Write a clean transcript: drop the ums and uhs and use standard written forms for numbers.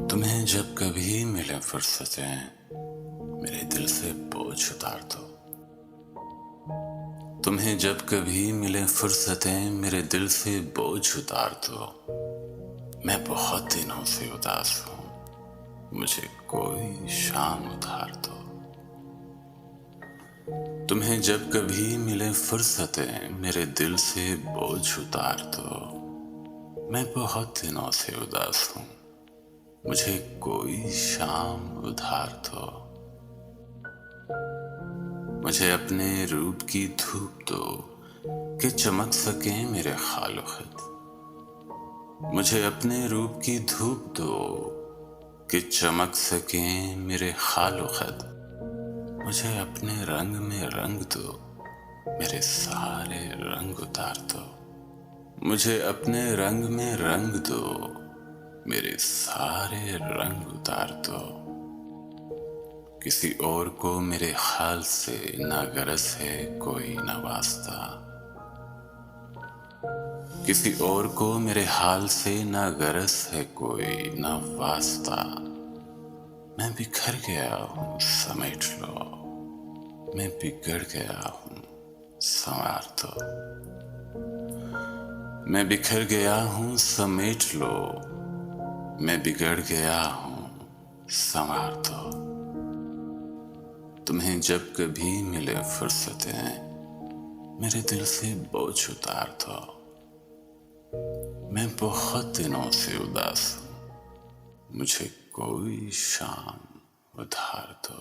तुम्हें जब कभी मिले फुर्सतें, मेरे दिल से बोझ उतार दो। तुम्हें जब कभी मिले फुर्सतें, मेरे दिल से बोझ उतार दो। मैं बहुत दिनों से उदास हूँ, मुझे कोई शाम उधार दो। तुम्हें जब कभी मिले फुर्सतें, मेरे दिल से बोझ उतार दो। मैं बहुत दिनों से उदास हूँ, मुझे कोई शाम उधार दो। मुझे अपने रूप की धूप दो कि चमक सके मेरे खालो खत। मुझे अपने रूप की धूप दो कि चमक सके मेरे खालो खत। मुझे अपने रंग में रंग दो, मेरे सारे रंग उतार दो। मुझे अपने रंग में रंग दो, मेरे सारे रंग उतार दो। किसी और को मेरे हाल से ना गरज है कोई ना वास्ता। किसी और को मेरे हाल से ना गरज है कोई ना वास्ता। मैं बिखर गया हूँ समेट लो, मैं बिगड़ गया हूँ संवार दो। मैं बिखर गया हूँ समेट लो, मैं बिगड़ गया हूँ संवार दो। तुम्हें जब कभी मिले फुर्सतें, मेरे दिल से बोझ उतार दो। मैं बहुत दिनों से उदास हूँ, मुझे कोई शाम उधार दो।